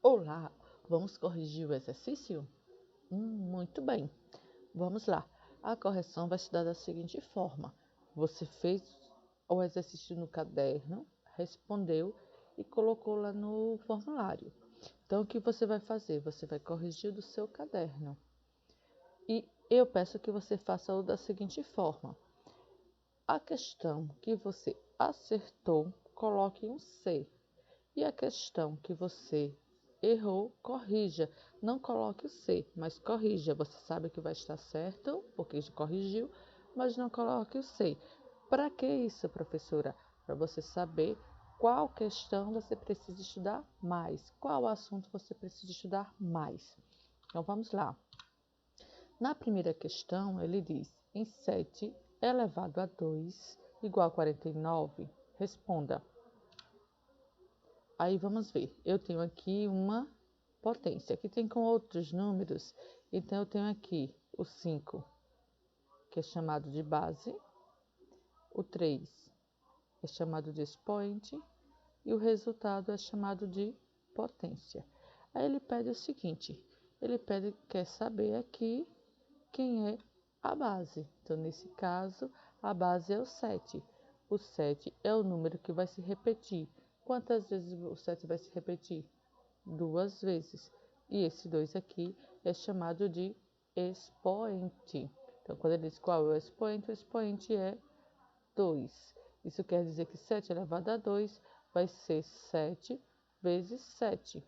Olá, vamos corrigir o exercício? Muito bem, vamos lá. A correção vai se dar da seguinte forma: você fez o exercício no caderno, respondeu e colocou lá no formulário. Então, o que você vai fazer? Você vai corrigir do seu caderno. E eu peço que você faça o da seguinte forma: a questão que você acertou, coloque um C. E a questão que você errou, corrija. Não coloque o C, mas corrija. Você sabe que vai estar certo, porque já corrigiu, mas não coloque o C. Para que isso, professora? Para você saber qual questão você precisa estudar mais, qual assunto você precisa estudar mais. Então, vamos lá. Na primeira questão, ele diz: em 7 elevado a 2 igual a 49, responda. Aí vamos ver, eu tenho aqui uma potência, aqui tem com outros números, então eu tenho aqui o 5, que é chamado de base, o 3 é chamado de expoente e o resultado é chamado de potência. Aí ele pede o seguinte, quer saber aqui quem é a base. Então, nesse caso, a base é o 7. O 7 é o número que vai se repetir. Quantas vezes o 7 vai se repetir? 2 vezes. E esse 2 aqui é chamado de expoente. Então, quando ele diz qual é o expoente é 2. Isso quer dizer que 7 elevado a 2 vai ser 7 vezes 7.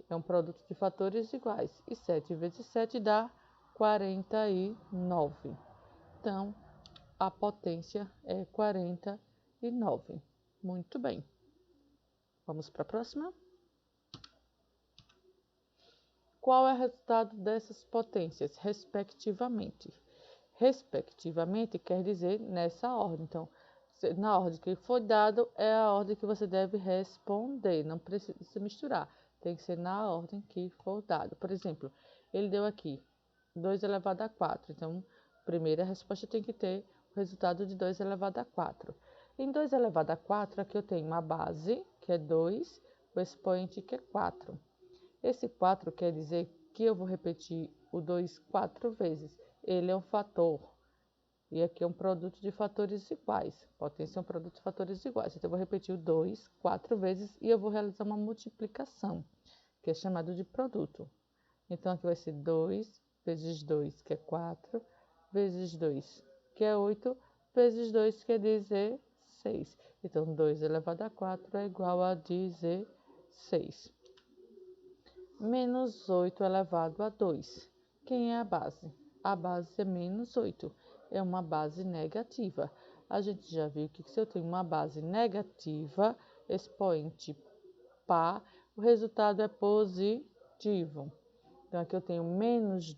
É um produto de fatores iguais. E 7 vezes 7 dá 49. Então, a potência é 49. Muito bem. Vamos para a próxima. Qual é o resultado dessas potências, respectivamente? Respectivamente quer dizer nessa ordem. Então, na ordem que foi dado, é a ordem que você deve responder. Não precisa se misturar. Tem que ser na ordem que for dado. Por exemplo, ele deu aqui 2 elevado a 4. Então, a primeira resposta tem que ter o resultado de 2 elevado a 4. Em 2 elevado a 4, aqui eu tenho uma base, que é 2, o expoente, que é 4. Esse 4 quer dizer que eu vou repetir o 2 4 vezes. Ele é um fator. E aqui é um produto de fatores iguais. Potência é um produto de fatores iguais. Então, eu vou repetir o 2 4 vezes e eu vou realizar uma multiplicação, que é chamado de produto. Então, aqui vai ser 2 vezes 2, que é 4, vezes 2, que é 8, vezes 2, que é 16. Então, 2 elevado a 4 é igual a 16. Menos 8 elevado a 2. Quem é a base? A base é menos 8. É uma base negativa. A gente já viu que se eu tenho uma base negativa, expoente par, o resultado é positivo. Então, aqui eu tenho menos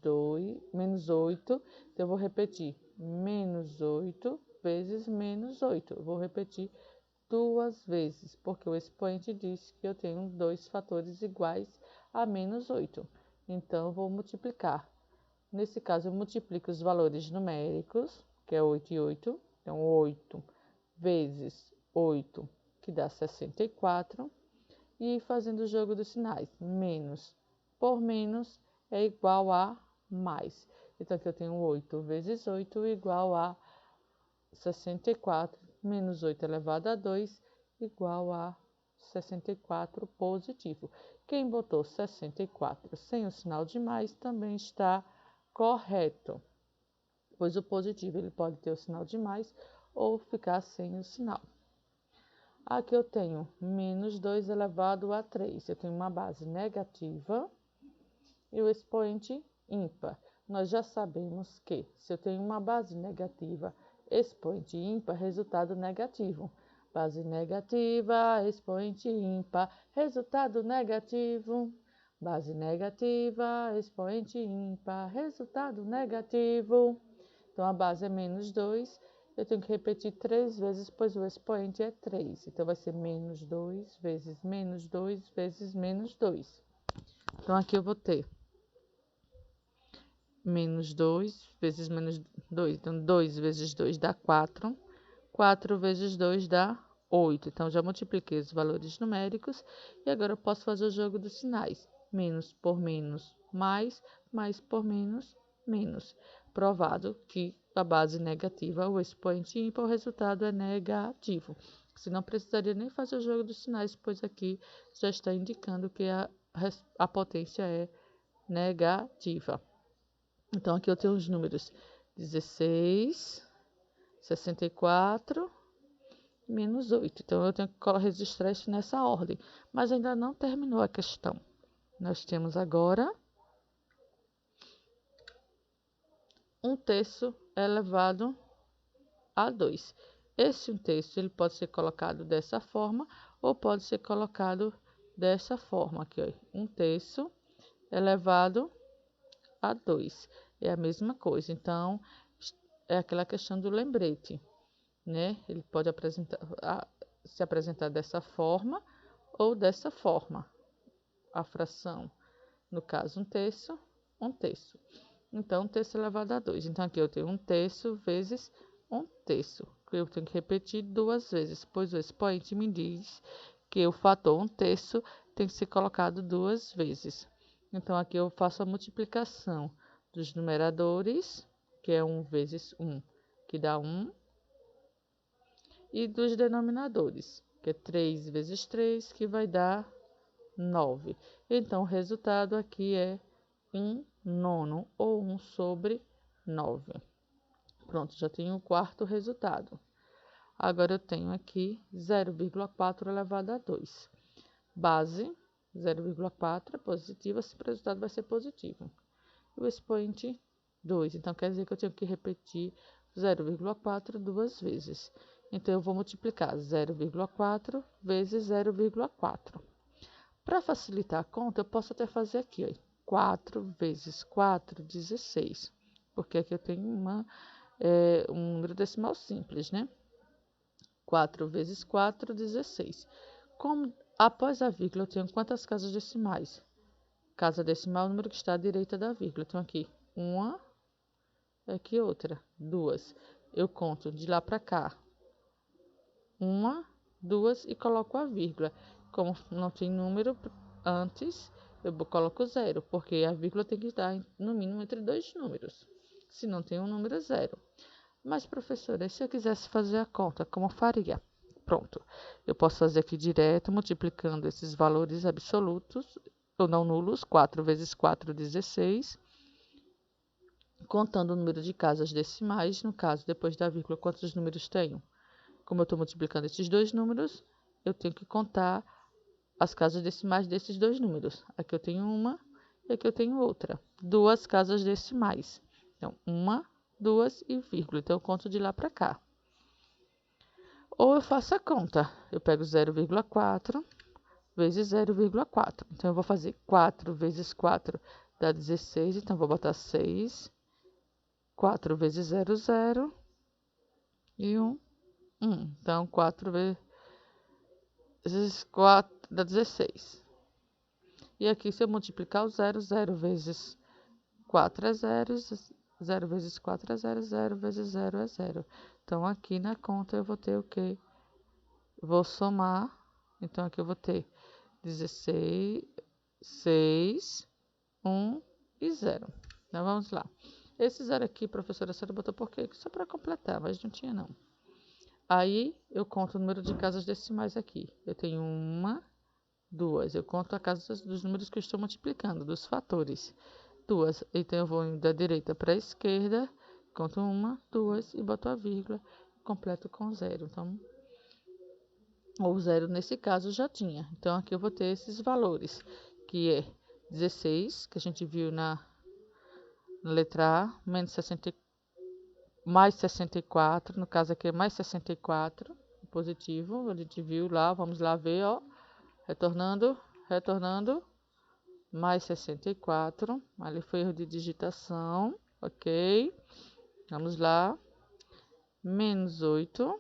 8. Então, eu vou repetir menos 8 vezes menos 8. Eu vou repetir 2 vezes, porque o expoente diz que eu tenho 2 fatores iguais a menos 8. Então, eu vou multiplicar. Nesse caso, eu multiplico os valores numéricos, que é 8 e 8. Então, 8 vezes 8, que dá 64. E fazendo o jogo dos sinais, menos por menos é igual a mais. Então, aqui eu tenho 8 vezes 8 igual a 64, menos 8 elevado a 2 igual a 64 positivo. Quem botou 64 sem o sinal de mais também está correto, pois o positivo ele pode ter o sinal de mais ou ficar sem o sinal. Aqui eu tenho menos 2 elevado a 3. Eu tenho uma base negativa e o expoente ímpar. Nós já sabemos que se eu tenho uma base negativa, expoente ímpar, resultado negativo. Base negativa, expoente ímpar, resultado negativo. Base negativa, expoente ímpar, resultado negativo. Então, a base é menos 2. Eu tenho que repetir 3 vezes, pois o expoente é 3. Então, vai ser menos 2 vezes menos 2 vezes menos 2. Então, aqui eu vou ter menos 2 vezes menos 2. Então, 2 vezes 2 dá 4. 4 vezes 2 dá 8. Então, já multipliquei os valores numéricos e agora eu posso fazer o jogo dos sinais. Menos por menos, mais por menos, menos. Provado que a base negativa, o expoente ímpar, o resultado é negativo. Você não precisaria nem fazer o jogo dos sinais, pois aqui já está indicando que a potência é negativa. Então, aqui eu tenho os números 16, 64, menos 8. Então, eu tenho que registrar isso nessa ordem. Mas ainda não terminou a questão. Nós temos agora 1/3 elevado a 2. Esse 1/3 ele pode ser colocado dessa forma ou pode ser colocado dessa forma aqui, ó. 1/3 elevado a 2. É a mesma coisa. Então, é aquela questão do lembrete, né? Ele pode se apresentar dessa forma ou dessa forma. A fração, no caso, 1/3, 1/3. Então, 1/3 elevado a 2. Então, aqui eu tenho 1/3 vezes 1/3. Eu tenho que repetir 2 vezes, pois o expoente me diz que o fator 1/3 tem que ser colocado 2 vezes. Então, aqui eu faço a multiplicação dos numeradores, que é 1 vezes 1, que dá 1, e dos denominadores, que é 3 vezes 3, que vai dar 9. Então, o resultado aqui é 1/9 ou 1/9. Pronto, já tenho o quarto resultado. Agora eu tenho aqui 0,4 elevado a 2. Base 0,4 é positiva, esse resultado vai ser positivo. O expoente 2, então quer dizer que eu tenho que repetir 0,4 duas vezes. Então, eu vou multiplicar 0,4 vezes 0,4. Para facilitar a conta, eu posso até fazer aqui, ó, 4 vezes 4, 16. Porque aqui eu tenho um número decimal simples, né? 4 vezes 4, 16. Como após a vírgula eu tenho quantas casas decimais? Casa decimal é o número que está à direita da vírgula. Então, aqui, uma, aqui outra, duas. Eu conto de lá para cá. Uma, duas e coloco a vírgula. Como não tem número antes, eu coloco 0, porque a vírgula tem que estar no mínimo entre dois números. Se não tem um número, é 0. Mas, professora, e se eu quisesse fazer a conta, como faria? Pronto, eu posso fazer aqui direto, multiplicando esses valores absolutos, ou não nulos, 4 vezes 4, 16, contando o número de casas decimais, no caso, depois da vírgula, quantos números tenho? Como eu estou multiplicando esses dois números, eu tenho que contar as casas decimais desses dois números. Aqui eu tenho uma e aqui eu tenho outra. Duas casas decimais. Então, uma, duas e vírgula. Então, eu conto de lá para cá. Ou eu faço a conta. Eu pego 0,4 vezes 0,4. Então, eu vou fazer 4 vezes 4 dá 16. Então, eu vou botar 6. 4 vezes 0, 0. E 1, 1. Então, 4 vezes 4 dá 16. E aqui, se eu multiplicar o 0, 0 vezes 4 é 0, 0 vezes 4 é 0, 0 vezes 0 é 0. Então, aqui na conta eu vou ter o quê? Vou somar. Então, aqui eu vou ter 16, 6, 1 e 0. Então, vamos lá. Esse 0 aqui, professora, a senhora botou por quê? Só para completar, mas não tinha não. Aí, eu conto o número de casas decimais aqui. Eu tenho uma, duas. Eu conto a casa dos números que eu estou multiplicando, dos fatores. Duas. Então, eu vou da direita para a esquerda, conto uma, duas e boto a vírgula, completo com 0. Então, ou 0 nesse caso já tinha. Então, aqui eu vou ter esses valores, que é 16, que a gente viu na letra A, menos 60, mais 64, no caso aqui é mais 64, positivo, a gente viu lá, vamos lá ver, ó, retornando, mais 64, ali foi erro de digitação, ok, vamos lá, menos 8,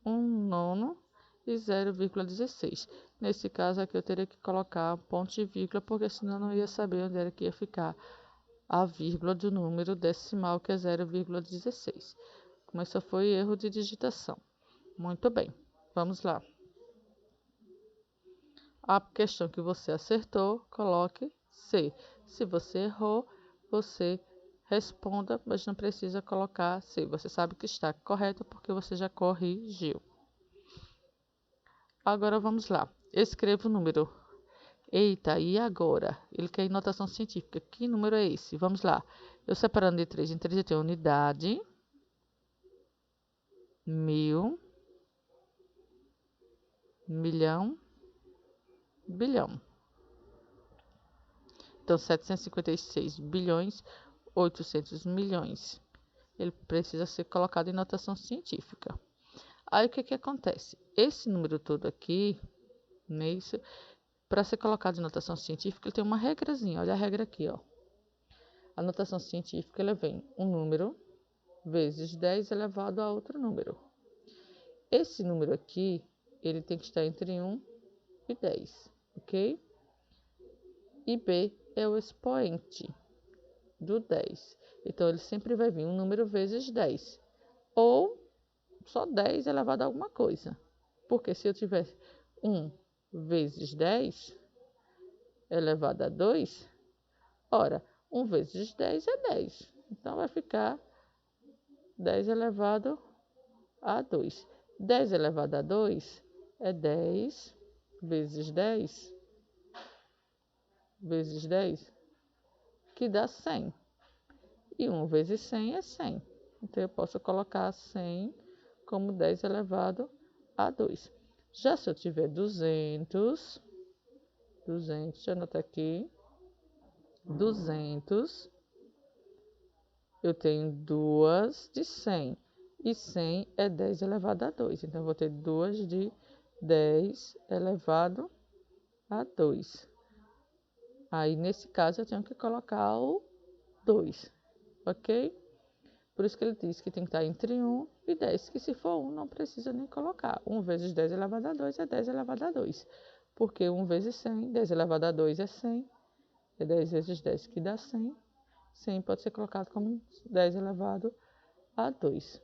1/9 e 0,16. Nesse caso aqui eu teria que colocar ponto e vírgula, porque senão eu não ia saber onde era que ia ficar a vírgula do número decimal, que é 0,16. Mas só foi erro de digitação. Muito bem. Vamos lá. A questão que você acertou, coloque C. Se você errou, você responda, mas não precisa colocar C. Você sabe que está correto porque você já corrigiu. Agora vamos lá. Escreva o número. Eita, e agora? Ele quer em notação científica. Que número é esse? Vamos lá. Eu separando de 3 em 3, eu tenho unidade, mil, milhão, bilhão. Então, 756 bilhões, 800 milhões. Ele precisa ser colocado em notação científica. Aí, o que acontece? Esse número todo aqui, para ser colocado em notação científica, ele tem uma regrazinha. Olha a regra aqui, ó. A notação científica, ela vem um número vezes 10 elevado a outro número. Esse número aqui, ele tem que estar entre 1 e 10, ok? E B é o expoente do 10. Então, ele sempre vai vir um número vezes 10. Ou só 10 elevado a alguma coisa. Porque se eu tiver 1 vezes 10 elevado a 2, ora, 1 vezes 10 é 10. Então, vai ficar 10 elevado a 2. 10 elevado a 2 é 10 vezes 10 vezes 10, que dá 100. E 1 vezes 100 é 100. Então, eu posso colocar 100 como 10 elevado a 2. Já se eu tiver 200, deixa eu anotar aqui, 200, eu tenho 2 de 100. E 100 é 10 elevado a 2. Então, eu vou ter 2 de 10 elevado a 2. Aí, nesse caso, eu tenho que colocar o 2, ok? Por isso que ele diz que tem que estar entre 1 e 10, que se for 1, não precisa nem colocar. 1 vezes 10 elevado a 2 é 10 elevado a 2. Porque 1 vezes 100, 10 elevado a 2 é 100. É 10 vezes 10 que dá 100. 100 pode ser colocado como 10 elevado a 2.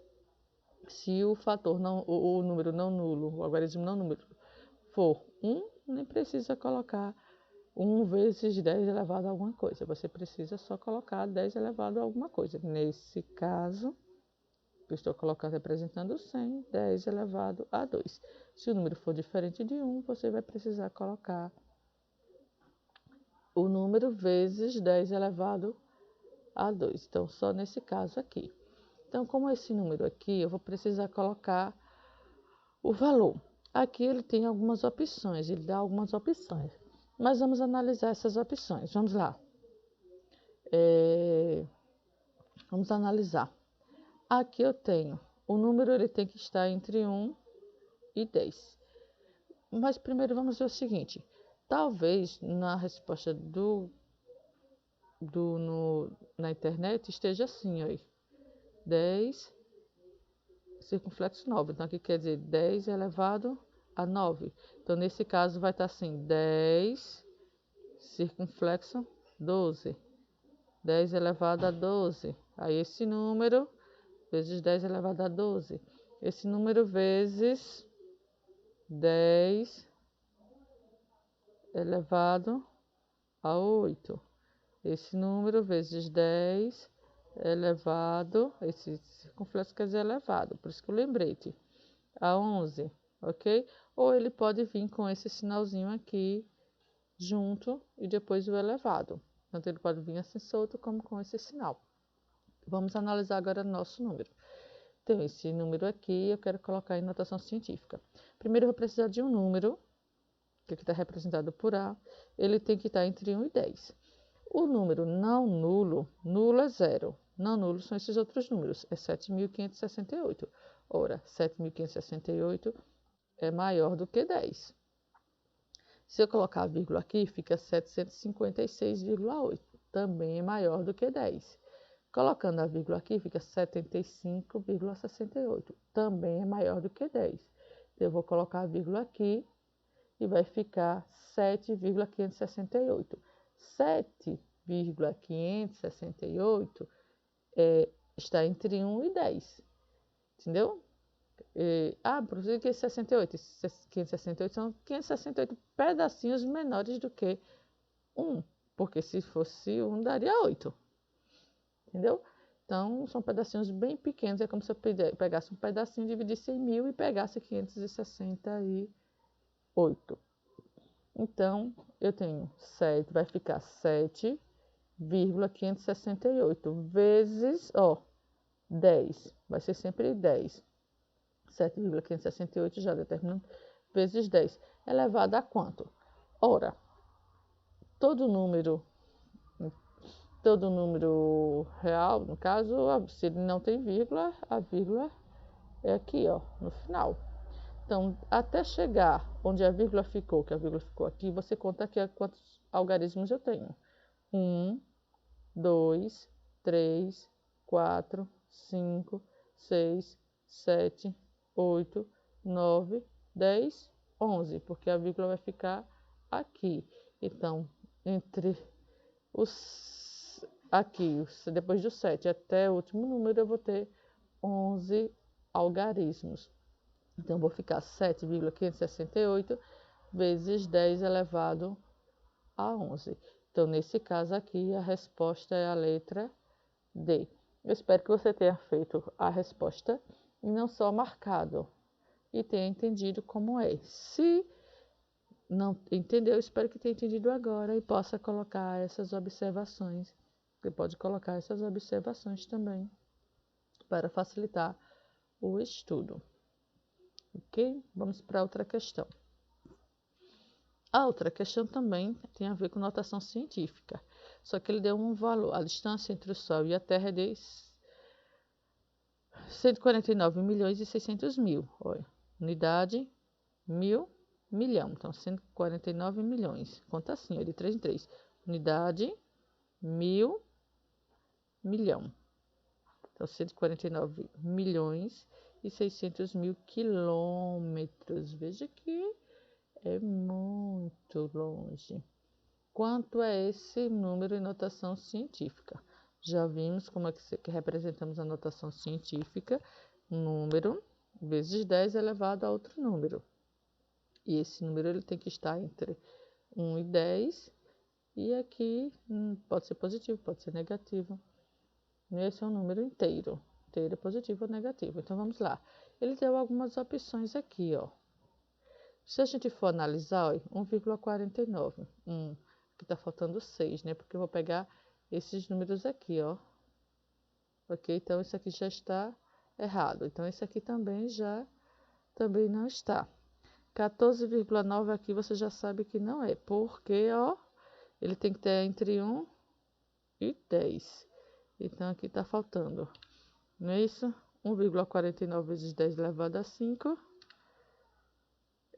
Se o fator não, o número não nulo, o algarismo não nulo, for 1, nem precisa colocar 1 vezes 10 elevado a alguma coisa. Você precisa só colocar 10 elevado a alguma coisa. Nesse caso, eu estou colocando, representando 100, 10 elevado a 2. Se o número for diferente de 1, você vai precisar colocar o número vezes 10 elevado a 2. Então, só nesse caso aqui. Então, como esse número aqui, eu vou precisar colocar o valor. Aqui ele tem algumas opções, ele dá algumas opções. Mas vamos analisar essas opções. Vamos lá. Vamos analisar. Aqui eu tenho, o número ele tem que estar entre 1 e 10. Mas primeiro vamos ver o seguinte. Talvez na resposta na internet esteja assim, ó. 10 circunflexo 9. Então, aqui quer dizer 10 elevado a 9. Então, nesse caso, vai estar assim, 10 circunflexo 12. 10 elevado a 12. Aí, esse número vezes 10 elevado a 12. Esse número vezes 10 elevado a 8. Esse número vezes 10 elevado, esse circunflexo quer dizer elevado, por isso que o lembrete, a 11, ok? Ou ele pode vir com esse sinalzinho aqui junto e depois o elevado. Tanto ele pode vir assim solto como com esse sinal. Vamos analisar agora nosso número. Então, esse número aqui eu quero colocar em notação científica. Primeiro eu vou precisar de um número, que aqui está representado por A, ele tem que estar entre 1 e 10. O número não nulo, nulo é 0. Não nulo são esses outros números, é 7.568. Ora, 7.568 é maior do que 10. Se eu colocar a vírgula aqui, fica 756,8. Também é maior do que 10. Colocando a vírgula aqui, fica 75,68. Também é maior do que 10. Eu vou colocar a vírgula aqui e vai ficar 7,568. 7,568 está entre 1 e 10. Entendeu? Por que 68? 568 são 568 pedacinhos menores do que 1, porque se fosse 1 daria 8, entendeu? Então, são pedacinhos bem pequenos, é como se eu pegasse um pedacinho, dividisse em 1000 e pegasse 568. Então, eu tenho 7, vai ficar 7,568 vezes, 10, vai ser sempre 10. 7,568 já determinando, vezes 10, elevado a quanto? Ora, todo número real, no caso, se ele não tem vírgula, a vírgula é aqui, no final. Então, até chegar onde a vírgula ficou, que a vírgula ficou aqui, você conta aqui quantos algarismos eu tenho. 1, 2, 3, 4, 5, 6, 7, 8, 9, 10, 11, porque a vírgula vai ficar aqui. Então, entre depois do 7 até o último número, eu vou ter 11 algarismos. Então, eu vou ficar 7,568 vezes 10 elevado a 11. Então, nesse caso aqui, a resposta é a letra D. Eu espero que você tenha feito a resposta e não só marcado e tenha entendido como é. Se não entendeu, eu espero que tenha entendido agora e possa colocar essas observações. Você pode colocar essas observações também para facilitar o estudo. Ok? Vamos para outra questão. A outra questão também tem a ver com notação científica, só que ele deu um valor. A distância entre o Sol e a Terra é de 149 milhões e 600 mil. Olha, unidade, milhão. Então, 149 milhões. Conta assim, de 3 em 3. Unidade, milhão. Então, 149 milhões e 600 mil quilômetros. Veja que é muito longe. Quanto é esse número em notação científica? Já vimos como é que representamos a notação científica. Número vezes 10 elevado a outro número. E esse número ele tem que estar entre 1 e 10. E aqui pode ser positivo, pode ser negativo. Esse é um número inteiro. Inteiro é positivo ou negativo. Então, vamos lá. Ele deu algumas opções aqui, Se a gente for analisar, 1,49. Aqui está faltando 6, né? Porque eu vou pegar esses números aqui, Ok? Então, isso aqui já está errado. Então, esse aqui também não está. 14,9 aqui você já sabe que não é. Porque, ele tem que ter entre 1 e 10. Então, aqui está faltando. Não é isso? 1,49 vezes 10 elevado a 5.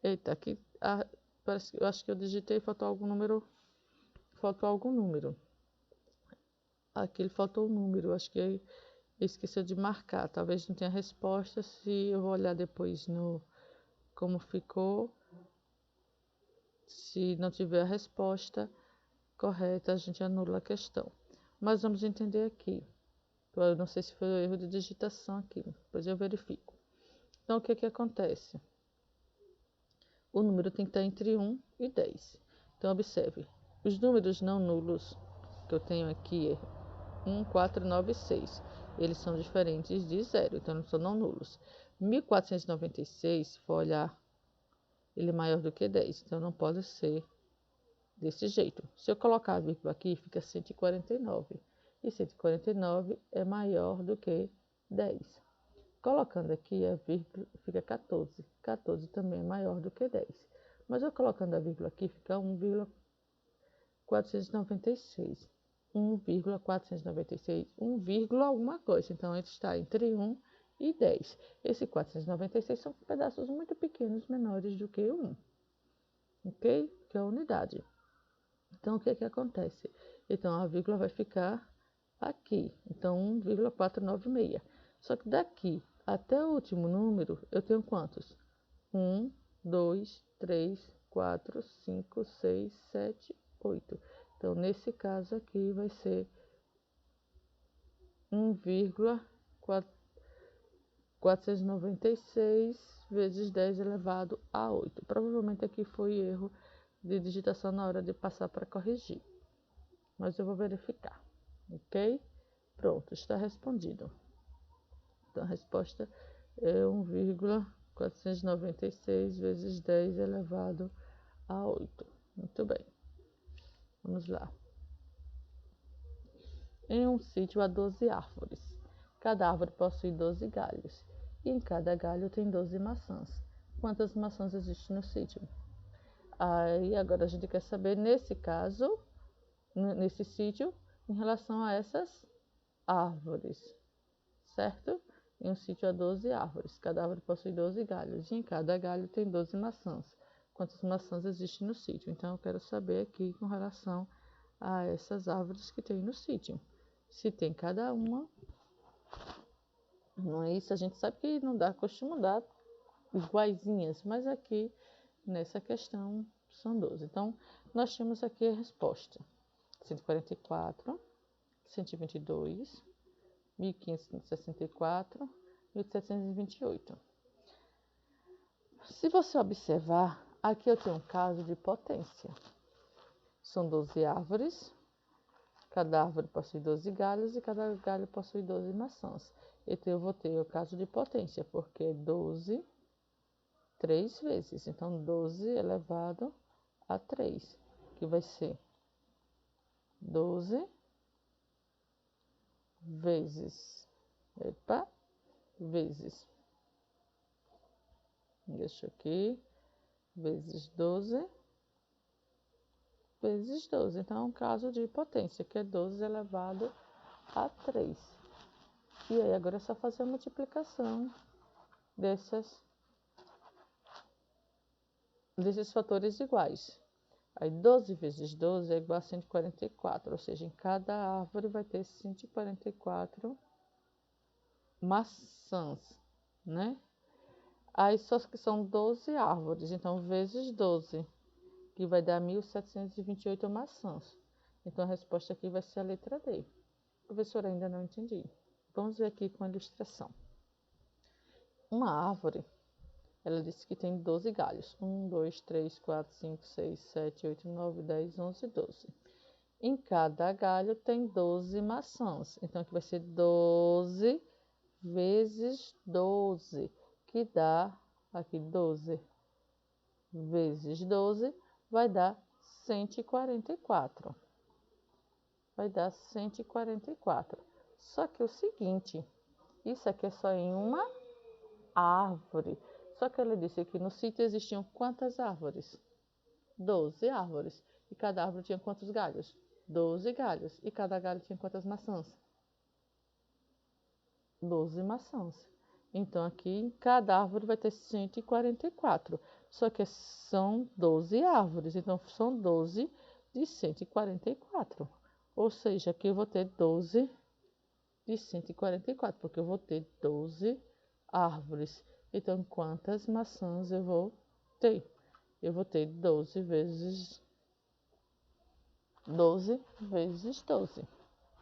Eita, aqui eu acho que eu digitei e faltou algum número. Aqui ele faltou um número, acho que eu esqueci de marcar. Talvez não tenha resposta, se eu vou olhar depois no como ficou. Se não tiver a resposta correta, a gente anula a questão. Mas vamos entender aqui. Eu não sei se foi erro de digitação aqui, depois eu verifico. Então, o que acontece? O número tem que estar entre 1 e 10. Então, observe. Os números não nulos que eu tenho aqui é 1, 4, 9 e 6. Eles são diferentes de 0, então não são não nulos. 1496, se for olhar, ele é maior do que 10, então não pode ser desse jeito. Se eu colocar a vírgula aqui, fica 149. E 149 é maior do que 10. Colocando aqui a vírgula, fica 14. 14 também é maior do que 10. Mas eu colocando a vírgula aqui, fica 1,496. 1,496, 1, alguma coisa. Então, ele está entre 1 e 10. Esse 496 são pedaços muito pequenos, menores do que 1. Ok? Que é a unidade. Então, o que acontece? Então, a vírgula vai ficar aqui. Então, 1,496. Só que daqui até o último número, eu tenho quantos? 1, 2, 3, 4, 5, 6, 7, 8. Então, nesse caso aqui, vai ser 1,4. 496 vezes 10 elevado a 8. Provavelmente aqui foi erro de digitação na hora de passar para corrigir. Mas eu vou verificar, ok? Pronto, está respondido. Então, a resposta é 1,496 vezes 10 elevado a 8. Muito bem. Vamos lá. Em um sítio há 12 árvores. Cada árvore possui 12 galhos. E em cada galho tem 12 maçãs. Quantas maçãs existem no sítio? Aí agora a gente quer saber, nesse caso, nesse sítio, em relação a essas árvores, certo? Em um sítio há 12 árvores. Cada árvore possui 12 galhos. E em cada galho tem 12 maçãs. Quantas maçãs existem no sítio? Então eu quero saber aqui com relação a essas árvores que tem no sítio. Se tem cada uma, não é isso? A gente sabe que não dá, costuma dar iguaizinhas, mas aqui nessa questão são 12. Então, nós temos aqui a resposta: 144, 122, 1564, 1728. Se você observar, aqui eu tenho um caso de potência. São 12 árvores. Cada árvore possui 12 galhos e cada galho possui 12 maçãs. Então, eu vou ter o caso de potência, porque 12, 3 vezes. Então, 12 elevado a 3, que vai ser 12 vezes, vezes, deixa aqui, vezes 12, vezes 12. Então, é um caso de potência, que é 12 elevado a 3. E aí, agora é só fazer a multiplicação desses fatores iguais. Aí, 12 vezes 12 é igual a 144, ou seja, em cada árvore vai ter 144 maçãs, né? Aí, só que são 12 árvores, então, vezes 12, que vai dar 1.728 maçãs. Então, a resposta aqui vai ser a letra D. Professora, ainda não entendi. Vamos ver aqui com a ilustração. Uma árvore, ela disse que tem 12 galhos. 1, 2, 3, 4, 5, 6, 7, 8, 9, 10, 11, 12. Em cada galho tem 12 maçãs. Então, aqui vai ser 12 vezes 12, que dá, aqui 12 vezes 12, vai dar 144. Vai dar 144. Só que é o seguinte, isso aqui é só em uma árvore. Só que ela disse que no sítio existiam quantas árvores? 12 árvores. E cada árvore tinha quantos galhos? 12 galhos. E cada galho tinha quantas maçãs? 12 maçãs. Então, aqui em cada árvore vai ter 144. Só que são 12 árvores. Então, são 12 de 144. Ou seja, aqui eu vou ter 12 de 144, porque eu vou ter 12 árvores. Então, quantas maçãs eu vou ter? Eu vou ter 12 vezes 12 vezes 12.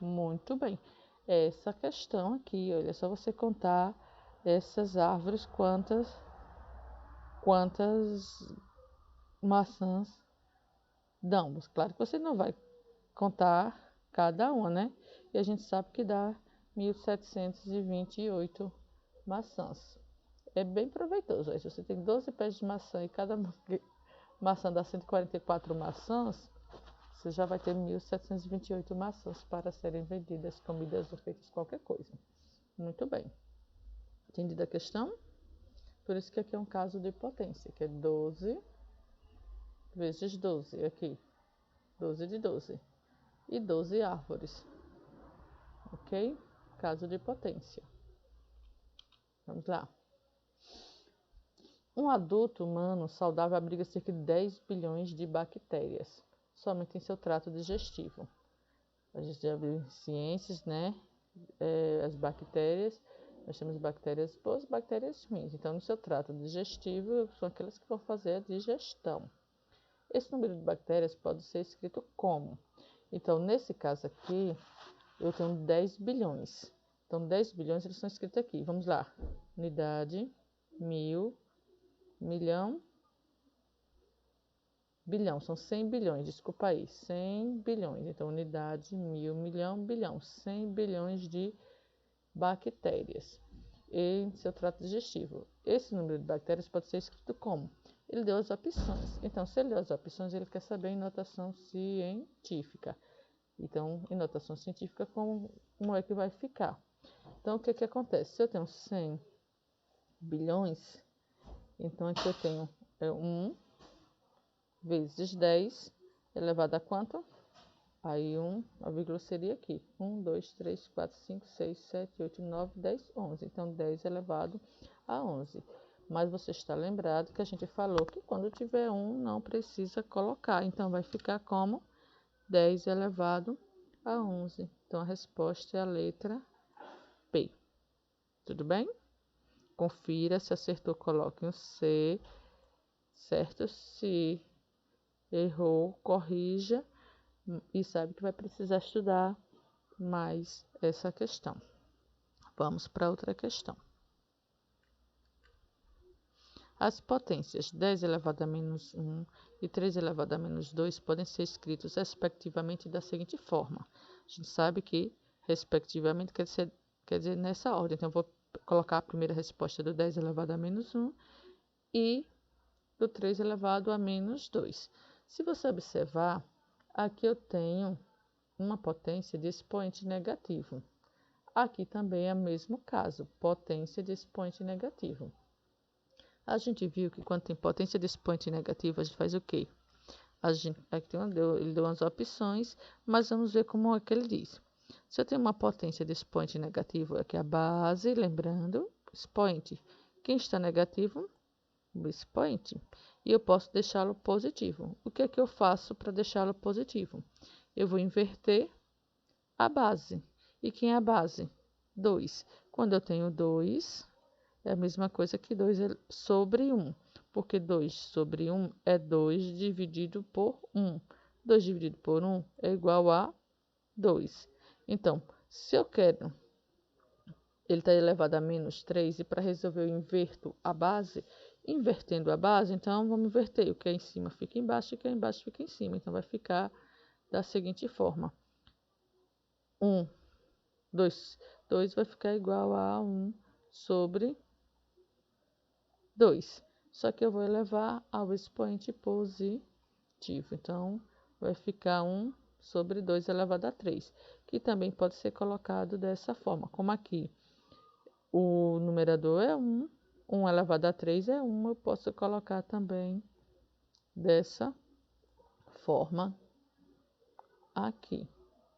Muito bem. Essa questão aqui, olha, é só você contar essas árvores, quantas maçãs dão. Claro que você não vai contar cada uma, né? E a gente sabe que dá 1.728 maçãs. É bem proveitoso. Aí, se você tem 12 pés de maçã e cada maçã dá 144 maçãs, você já vai ter 1.728 maçãs para serem vendidas, comidas ou feitas qualquer coisa. Muito bem. Entendida a questão? Por isso que aqui é um caso de potência, que é 12 vezes 12, aqui. 12 de 12. E 12 árvores. Ok? Caso de potência. Vamos lá. Um adulto humano saudável abriga cerca de 10 bilhões de bactérias, somente em seu trato digestivo. A gente já viu em ciências, né? As bactérias, nós temos bactérias boas e bactérias ruins. Então, no seu trato digestivo, são aquelas que vão fazer a digestão. Esse número de bactérias pode ser escrito como? Então, nesse caso aqui, eu tenho 10 bilhões. Então, 10 bilhões, eles estão escritos aqui. Vamos lá. Unidade, mil, milhão, bilhão. São 100 bilhões, desculpa aí. 100 bilhões. Então, unidade, mil, milhão, bilhão. 100 bilhões de bactérias em seu trato digestivo. Esse número de bactérias pode ser escrito como? Ele deu as opções. Então, se ele deu as opções, ele quer saber em notação científica. Então, em notação científica, como é que vai ficar? Então, o que que acontece? Se eu tenho 100 bilhões, então aqui eu tenho 1 vezes 10 elevado a quanto? Aí a vírgula seria aqui. 1, 2, 3, 4, 5, 6, 7, 8, 9, 10, 11. Então, 10 elevado a 11. Mas você está lembrado que a gente falou que quando tiver 1, não precisa colocar. Então, vai ficar como 10 elevado a 11. Então, a resposta é a letra P. Tudo bem? Confira, se acertou, coloque um C, certo? Se errou, corrija e sabe que vai precisar estudar mais essa questão. Vamos para outra questão. As potências 10 elevado a menos 1 e 3 elevado a menos 2 podem ser escritos respectivamente da seguinte forma. A gente sabe que respectivamente quer dizer nessa ordem. Então, eu vou colocar a primeira resposta do 10 elevado a menos 1 e do 3 elevado a menos 2. Se você observar, aqui eu tenho uma potência de expoente negativo. Aqui também é o mesmo caso, potência de expoente negativo. A gente viu que quando tem potência de expoente negativo, a gente faz o quê? Aqui ele deu umas opções, mas vamos ver como é que ele diz. Se eu tenho uma potência de expoente negativo, aqui é a base, lembrando, expoente. Quem está negativo? O expoente. E eu posso deixá-lo positivo. O que é que eu faço para deixá-lo positivo? Eu vou inverter a base. E quem é a base? 2. Quando eu tenho 2, é a mesma coisa que 2 sobre 1. Porque 2 sobre 1 é 2 dividido por 1. 2 dividido por 1 é igual a 2. Então, se eu quero, ele está elevado a menos 3, e para resolver eu inverto a base. Invertendo a base, então vamos inverter. O que é em cima fica embaixo e o que é embaixo fica em cima. Então, vai ficar da seguinte forma. 2 vai ficar igual a 1 sobre 2. Só que eu vou elevar ao expoente positivo. Então, vai ficar 1 sobre 2 elevado a 3, que também pode ser colocado dessa forma. Como aqui o numerador é 1, 1 elevado a 3 é 1, eu posso colocar também dessa forma aqui.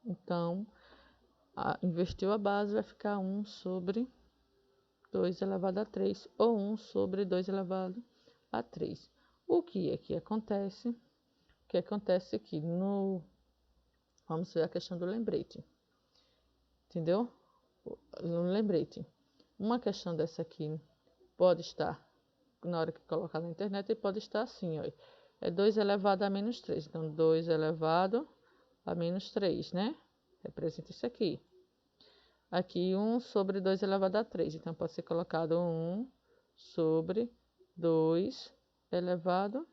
Então, invertiu a base, vai ficar 1 sobre 2 elevado a 3, ou 1 sobre 2 elevado a 3. O que aqui acontece? O que acontece aqui vamos ver a questão do lembrete. Entendeu? No lembrete. Uma questão dessa aqui pode estar, na hora que colocar na internet, pode estar assim, ó. É 2 elevado a menos 3. Então, 2 elevado a menos 3, né? Representa isso aqui. Aqui, 1 sobre 2 elevado a 3. Então, pode ser colocado 1 sobre 2 elevado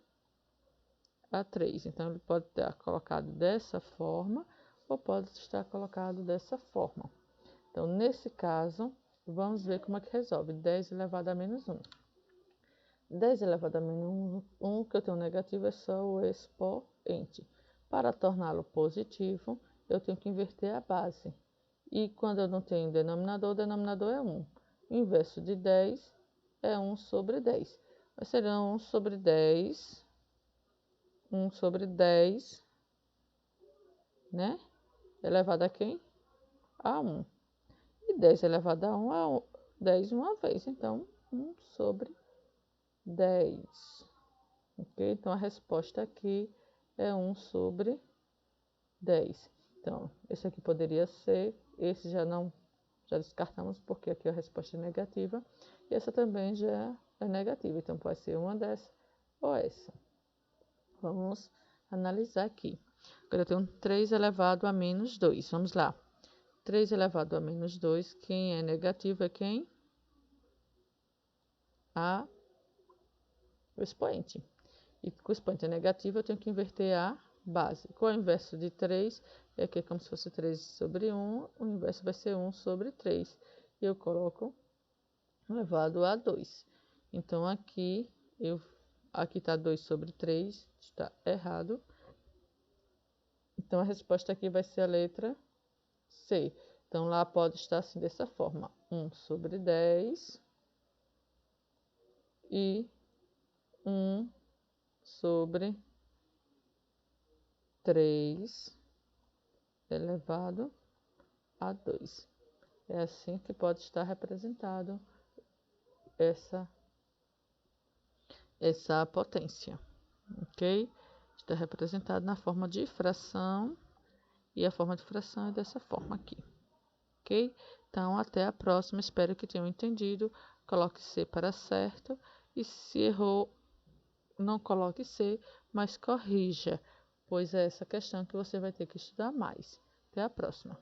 a 3. Então, ele pode estar colocado dessa forma ou pode estar colocado dessa forma. Então, nesse caso, vamos ver como é que resolve. 10 elevado a menos 1. 10 elevado a menos 1, que eu tenho negativo, é só o expoente. Para torná-lo positivo, eu tenho que inverter a base. E quando eu não tenho denominador, o denominador é 1. O inverso de 10 é 1 sobre 10. Vai ser 1 sobre 10. 1 sobre 10, né? Elevado a quem? A 1. E 10 elevado a 1 é 10 uma vez. Então, 1 sobre 10. Ok? Então, a resposta aqui é 1 sobre 10. Então, esse aqui poderia ser, esse já descartamos porque aqui a resposta é negativa. E essa também já é negativa, então pode ser uma dessa ou essa. Vamos analisar aqui. Agora eu tenho 3 elevado a menos 2. Vamos lá. 3 elevado a menos 2, quem é negativo é quem? O expoente. E com o expoente é negativo, eu tenho que inverter a base. Qual é o inverso de 3? É que é como se fosse 3 sobre 1, o inverso vai ser 1 sobre 3. E eu coloco elevado a 2. Então, aqui está 2 sobre 3, está errado. Então, a resposta aqui vai ser a letra C. Então, lá pode estar assim, dessa forma. 1 sobre 10 e 1 sobre 3 elevado a 2. É assim que pode estar representado essa potência, ok? Está representado na forma de fração, e a forma de fração é dessa forma aqui, ok? Então, até a próxima, espero que tenham entendido. Coloque C para certo, e se errou, não coloque C, mas corrija, pois é essa questão que você vai ter que estudar mais. Até a próxima.